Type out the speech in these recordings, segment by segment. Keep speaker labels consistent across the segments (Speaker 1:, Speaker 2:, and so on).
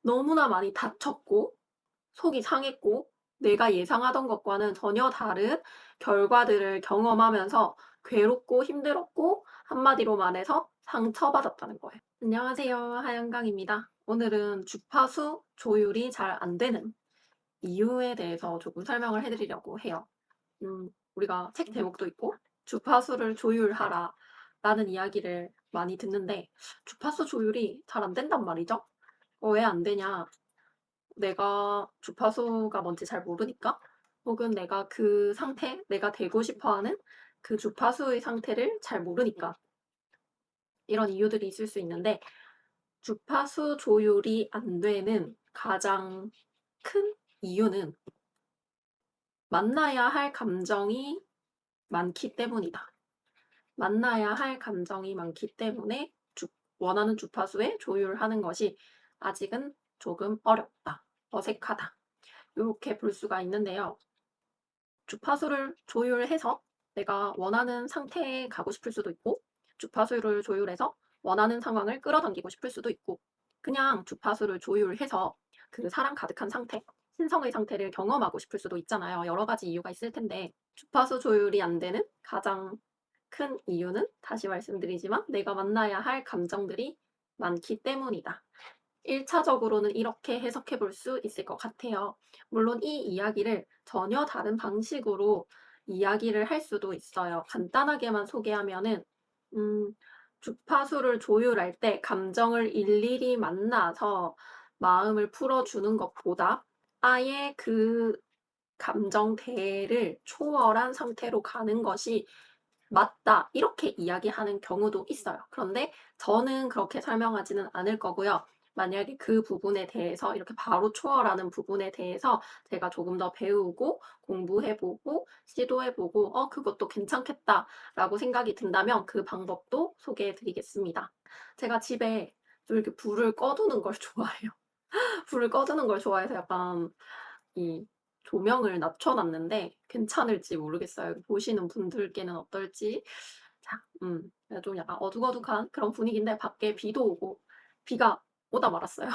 Speaker 1: 너무나 많이 다쳤고 속이 상했고 내가 예상하던 것과는 전혀 다른 결과들을 경험하면서 괴롭고 힘들었고 한마디로 말해서 상처받았다는 거예요. 안녕하세요. 하영강입니다. 오늘은 주파수 조율이 잘 안 되는 이유에 대해서 조금 설명을 해 드리려고 해요. 우리가 책 제목도 있고 주파수를 조율하라 라는 이야기를 많이 듣는데 주파수 조율이 잘 안 된단 말이죠. 왜 안 되냐? 내가 주파수가 뭔지 잘 모르니까 혹은 내가 그 상태, 내가 되고 싶어 하는 그 주파수의 상태를 잘 모르니까 이런 이유들이 있을 수 있는데 주파수 조율이 안 되는 가장 큰 이유는 만나야 할 감정이 많기 때문이다. 만나야 할 감정이 많기 때문에 원하는 주파수에 조율하는 것이 아직은 조금 어렵다, 어색하다. 이렇게 볼 수가 있는데요. 주파수를 조율해서 내가 원하는 상태에 가고 싶을 수도 있고 주파수를 조율해서 원하는 상황을 끌어당기고 싶을 수도 있고 그냥 주파수를 조율해서 그 사랑 가득한 상태, 신성의 상태를 경험하고 싶을 수도 있잖아요. 여러 가지 이유가 있을 텐데 주파수 조율이 안 되는 가장 큰 이유는 다시 말씀드리지만 내가 만나야 할 감정들이 많기 때문이다. 1차적으로는 이렇게 해석해 볼 수 있을 것 같아요. 물론 이 이야기를 전혀 다른 방식으로 이야기를 할 수도 있어요. 간단하게만 소개하면은 음 주파수를 조율할 때 감정을 일일이 만나서 마음을 풀어주는 것보다 아예 그 감정대를 초월한 상태로 가는 것이 맞다. 이렇게 이야기하는 경우도 있어요. 그런데 저는 그렇게 설명하지는 않을 거고요. 만약에 그 부분에 대해서 이렇게 바로 초월하는 부분에 대해서 제가 조금 더 배우고 공부해 보고 시도해 보고 '그것도 괜찮겠다.'라고 생각이 든다면 그 방법도 소개해 드리겠습니다. 제가 집에 좀 이렇게 불을 꺼 두는 걸 좋아해요. 불을 꺼 두는 걸 좋아해서 약간 이 조명을 낮춰 놨는데 괜찮을지 모르겠어요. 보시는 분들께는 어떨지. 자 좀 약간 어둑어둑한 그런 분위기인데 밖에 비도 오고 비가 오다 말았어요.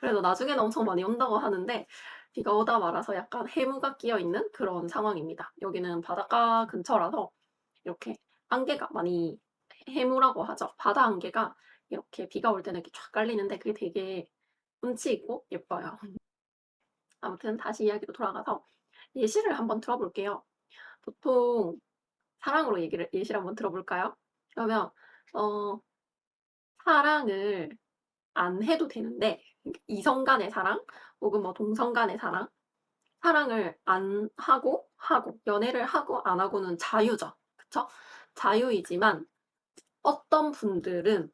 Speaker 1: 그래서 나중에는 엄청 많이 온다고 하는데 비가 오다 말아서 약간 해무가 끼어 있는 그런 상황입니다. 여기는 바닷가 근처라서 이렇게 안개가 많이 해무라고 하죠. 바다 안개가 이렇게 비가 올 때는 이렇게 쫙 깔리는데 그게 되게 운치 있고 예뻐요. 아무튼 다시 이야기로 돌아가서 예시를 한번 들어 볼게요. 보통 사랑으로 예시를 한번 들어 볼까요? 그러면 어 사랑을 안 해도 되는데 이성 간의 사랑 혹은 뭐 동성 간의 사랑을 안 하고 하고 연애를 하고 안 하고는 자유죠. 그쵸? 자유이지만 어떤 분들은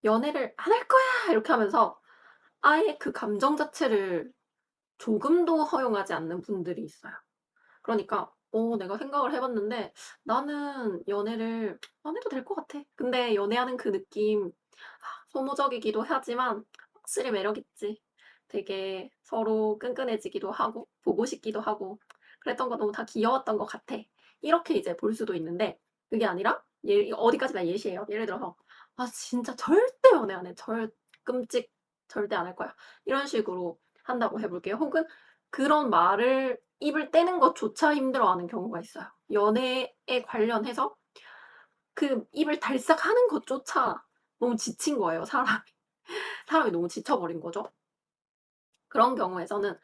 Speaker 1: "연애를 안 할 거야." 이렇게 하면서 아예 그 감정 자체를 조금도 허용하지 않는 분들이 있어요. 그러니까 내가 생각을 해 봤는데 '나는 연애를 안 해도 될 것 같아.' 근데 연애하는 그 느낌 소모적이기도 하지만 확실히 매력 있지. 되게 서로 끈끈해지기도 하고 보고 싶기도 하고 그랬던 거 너무 다 귀여웠던 것 같아. 이렇게 이제 볼 수도 있는데 그게 아니라 어디까지나 예시예요. 예를 들어서 '아 진짜 절대 연애 안 해. 끔찍 절대 안 할 거야.' 이런 식으로 한다고 해 볼게요. 혹은 그런 말을 입을 떼는 것조차 힘들어하는 경우가 있어요. 연애에 관련해서 그 입을 달싹하는 것조차 너무 지친 거예요, 사람이. 사람이 너무 지쳐 버린 거죠. 그런 경우에서는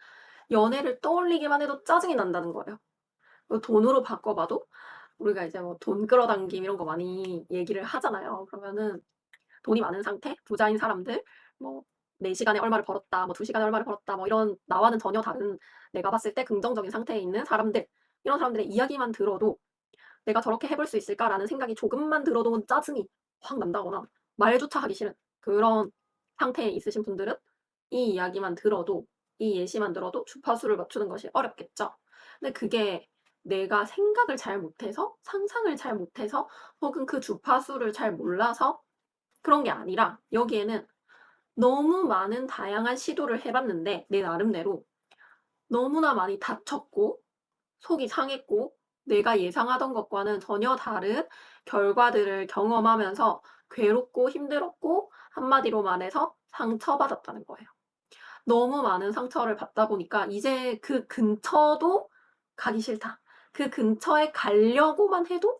Speaker 1: 연애를 떠올리기만 해도 짜증이 난다는 거예요. 돈으로 바꿔 봐도 우리가 이제 뭐 돈 끌어당김 이런 거 많이 얘기를 하잖아요. 그러면은 돈이 많은 상태, 부자인 사람들 뭐 4 시간에 얼마를 벌었다, 뭐 2 시간에 얼마를 벌었다, 뭐 이런 나와는 전혀 다른 내가 봤을 때 긍정적인 상태에 있는 사람들, 이런 사람들의 이야기만 들어도 '내가 저렇게 해볼 수 있을까?'라는 생각이 조금만 들어도 짜증이 확 난다거나 말조차 하기 싫은 그런 상태에 있으신 분들은 이 이야기만 들어도 이 예시만 들어도 주파수를 맞추는 것이 어렵겠죠. 근데 그게 내가 생각을 잘 못해서 상상을 잘 못해서 혹은 그 주파수를 잘 몰라서 그런 게 아니라 여기에는 너무 많은 다양한 시도를 해 봤는데 내 나름대로 너무나 많이 다쳤고 속이 상했고 내가 예상하던 것과는 전혀 다른 결과들을 경험하면서 괴롭고 힘들었고 한마디로 말해서 상처받았다는 거예요. 너무 많은 상처를 받다 보니까 이제 그 근처도 가기 싫다. 그 근처에 가려고만 해도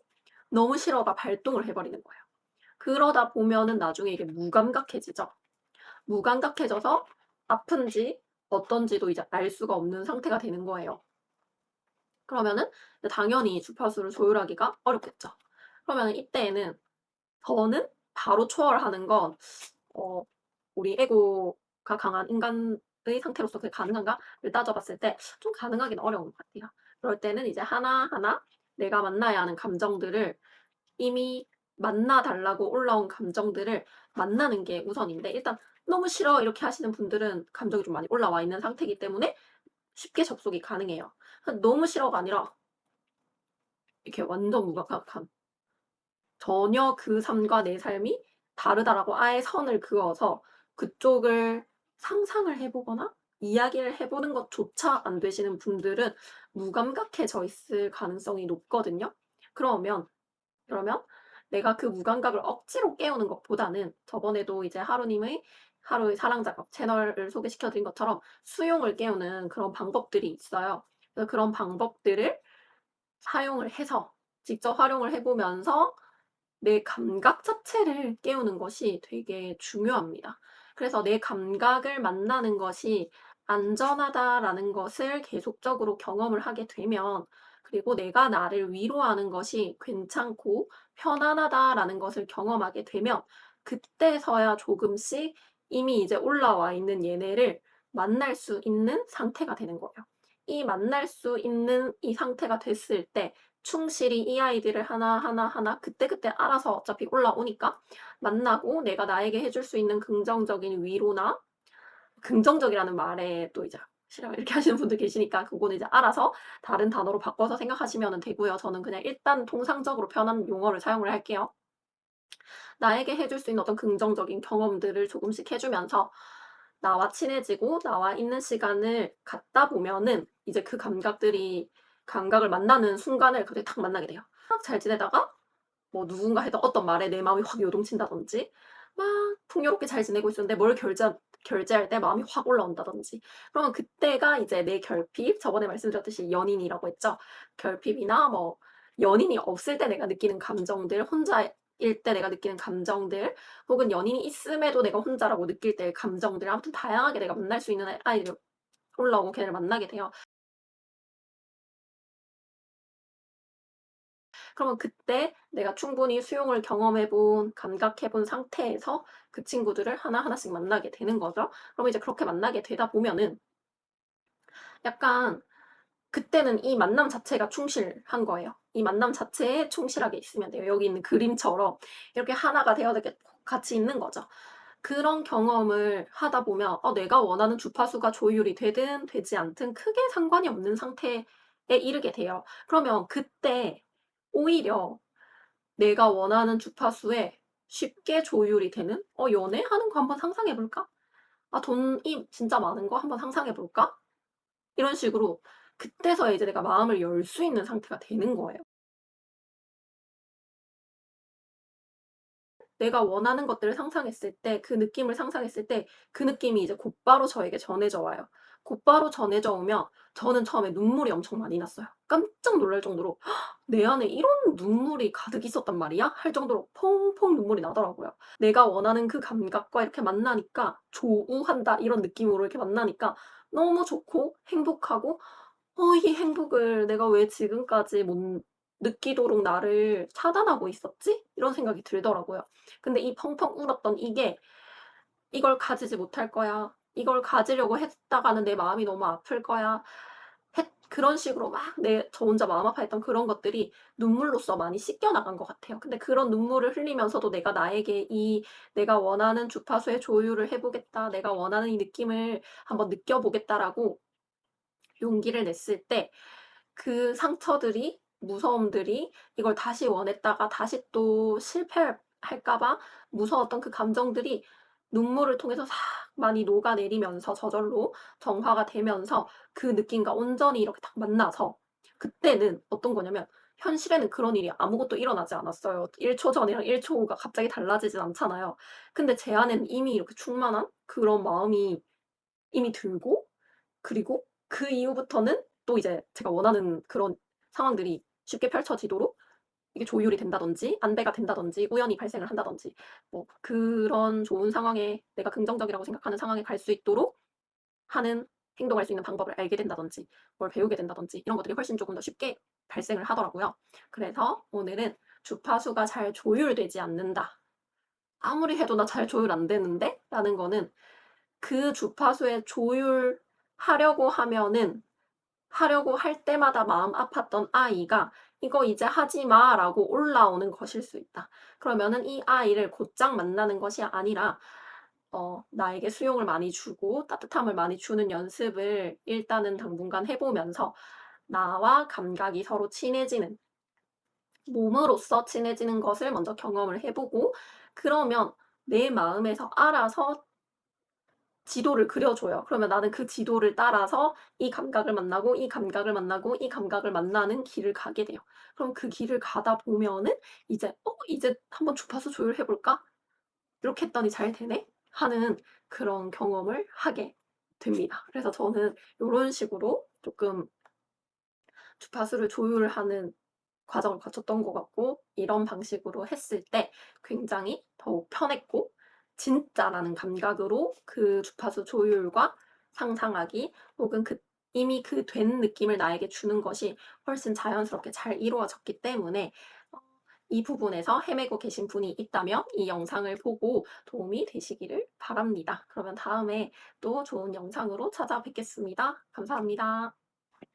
Speaker 1: 너무 싫어가 발동을 해 버리는 거예요. 그러다 보면은 나중에 이게 무감각해지죠. 무감각해져서 아픈지 어떤지도 이제 알 수가 없는 상태가 되는 거예요. 그러면은 당연히 주파수를 조율하기가 어렵겠죠. 그러면은 이때에는 저는 바로 초월하는 건 우리 에고가 강한 인간의 상태로서 그게 가능한가를 따져봤을 때 좀 가능하긴 어려운 것 같아요. 그럴 때는 이제 하나하나 내가 만나야 하는 감정들을 이미 만나 달라고 올라온 감정들을 만나는 게 우선인데 일단 "너무 싫어." 이렇게 하시는 분들은 감정이 좀 많이 올라와 있는 상태이기 때문에 쉽게 접속이 가능해요. 너무 싫어가 아니라 이렇게 완전 무감각함. 전혀 그 삶과 내 삶이 다르다라고 아예 선을 그어서 그쪽을 상상을 해 보거나 이야기를 해 보는 것조차 안 되시는 분들은 무감각해져 있을 가능성이 높거든요. 그러면 그러면 내가 그 무감각을 억지로 깨우는 것보다는 저번에도 이제 하루님의 하루의 사랑 작업 채널을 소개시켜 드린 것처럼 수용을 깨우는 그런 방법들이 있어요. 그래서 그런 방법들을 사용을 해서 직접 활용을 해 보면서 내 감각 자체를 깨우는 것이 되게 중요합니다. 그래서 내 감각을 만나는 것이 안전하다라는 것을 계속적으로 경험을 하게 되면 그리고 내가 나를 위로하는 것이 괜찮고 편안하다라는 것을 경험하게 되면 그때서야 조금씩 이미 이제 올라와 있는 얘네를 만날 수 있는 상태가 되는 거예요. 이 만날 수 있는 이 상태가 됐을 때 충실히 이 아이들을 하나하나 그때그때 알아서 어차피 올라오니까 만나고 내가 나에게 해줄 수 있는 긍정적인 위로나 긍정적이라는 말에 또 이제 "싫어요." 이렇게 하시는 분들 계시니까 그거는 이제 알아서 다른 단어로 바꿔서 생각하시면은 되고요. 저는 그냥 일단 통상적으로 편한 용어를 사용을 할게요. 나에게 해줄 수 있는 어떤 긍정적인 경험들을 조금씩 해 주면서 나와 친해지고 나와 있는 시간을 갖다 보면은 이제 그 감각을 만나는 순간을 갑자기 탁 만나게 돼요. 막 잘 지내다가 뭐 누군가 했던 어떤 말에 내 마음이 확 요동친다든지 막 풍요롭게 잘 지내고 있었는데 뭘 결제할 때 마음이 확 올라온다든지 그러면 그때가 이제 내 결핍 저번에 말씀드렸듯이 연인이라고 했죠. 결핍이나 뭐 연인이 없을 때 내가 느끼는 감정들 혼자일 때 내가 느끼는 감정들 혹은 연인이 있음에도 내가 혼자라고 느낄 때의 감정들 아무튼 다양하게 내가 만날 수 있는 아이들이 올라오고 걔네를 만나게 돼요. 그러면 그때 내가 충분히 수용을 경험해 본 감각해 본 상태에서 그 친구들을 하나하나씩 만나게 되는 거죠. 그러면 이제 그렇게 만나게 되다 보면은 약간 그때는 이 만남 자체가 충실한 거예요. 이 만남 자체에 충실하게 있으면 돼요. 여기 있는 그림처럼 이렇게 하나가 되어 이렇게 같이 있는 거죠. 그런 경험을 하다 보면 내가 원하는 주파수가 조율이 되든 되지 않든 크게 상관이 없는 상태에 이르게 돼요. 그러면 그때 오히려 내가 원하는 주파수에 쉽게 조율이 되는 '연애하는 거 한번 상상해 볼까? 돈이 진짜 많은 거 한번 상상해 볼까?' 이런 식으로 그때서야 이제 내가 마음을 열 수 있는 상태가 되는 거예요. 내가 원하는 것들을 상상했을 때 그 느낌을 상상했을 때 그 느낌이 이제 곧바로 저에게 전해져 와요. 곧바로 전해져 오면 저는 처음에 눈물이 엄청 많이 났어요. 깜짝 놀랄 정도로 '내 안에 이런 눈물이 가득 있었단 말이야?' 할 정도로 펑펑 눈물이 나더라고요. 내가 원하는 그 감각과 이렇게 만나니까 '조우한다.' 이런 느낌으로 이렇게 만나니까 너무 좋고 행복하고 이 행복을 내가 왜 지금까지 못 느끼도록 나를 차단하고 있었지?' 이런 생각이 들더라고요. 근데 이 펑펑 울었던 이게 '이걸 가지지 못할 거야. 이걸 가지려고 했다가는 내 마음이 너무 아플 거야.' 그런 식으로 막 저 혼자 마음 아파했던 그런 것들이 눈물로써 많이 씻겨 나간 것 같아요. 근데 그런 눈물을 흘리면서도 내가 나에게 이 '내가 원하는 주파수의 조율을 해 보겠다. 내가 원하는 이 느낌을 한번 느껴 보겠다.'라고 용기를 냈을 때 그 상처들이 무서움들이 이걸 다시 원했다가 다시 또 실패할까 봐 무서웠던 그 감정들이 눈물을 통해서 싹 많이 녹아내리면서 저절로 정화가 되면서 그 느낌과 온전히 이렇게 딱 만나서 그때는 어떤 거냐면 현실에는 그런 일이 아무것도 일어나지 않았어요. 1초 전이랑 1초 후가 갑자기 달라지진 않잖아요. 근데 제 안에는 이미 이렇게 충만한 그런 마음이 이미 들고, 그리고 그 이후부터는 또 이제 제가 원하는 그런 상황들이 쉽게 펼쳐지도록 이게 조율이 된다든지 안배가 된다든지 우연히 발생을 한다든지 뭐 그런 좋은 상황에, 내가 긍정적이라고 생각하는 상황에 갈 수 있도록 하는, 행동할 수 있는 방법을 알게 된다든지 뭘 배우게 된다든지 이런 것들이 훨씬 조금 더 쉽게 발생을 하더라고요. 그래서 오늘은 '주파수가 잘 조율되지 않는다. 아무리 해도 나 잘 조율 안 되는데?' 라는 거는, 그 주파수에 조율하려고 하면은 하려고 할 때마다 마음 아팠던 아이가 "이거 이제 하지 마."라고 올라오는 것일 수 있다. 그러면은 이 아이를 곧장 만나는 것이 아니라 나에게 수용을 많이 주고 따뜻함을 많이 주는 연습을 일단은 당분간 해 보면서 나와 감각이 서로 친해지는, 몸으로써 친해지는 것을 먼저 경험을 해 보고, 그러면 내 마음에서 알아서 지도를 그려 줘요. 그러면 나는 그 지도를 따라서 이 감각을 만나고 이 감각을 만나고 이 감각을 만나는 길을 가게 돼요. 그럼 그 길을 가다 보면은 이제 '이제 한번 주파수 조율해 볼까? 이렇게 했더니 잘 되네.' 하는 그런 경험을 하게 됩니다. 그래서 저는 요런 식으로 쪼끔 주파수를 조율하는 과정을 거쳤던 것 같고, 이런 방식으로 했을 때 굉장히 더욱 편했고, 진짜라는 감각으로 그 주파수 조율과 상상하기, 혹은 이미 그 된 느낌을 나에게 주는 것이 훨씬 자연스럽게 잘 이루어졌기 때문에 어 이 부분에서 헤매고 계신 분이 있다면 이 영상을 보고 도움이 되시기를 바랍니다. 그러면 다음에 또 좋은 영상으로 찾아뵙겠습니다. 감사합니다.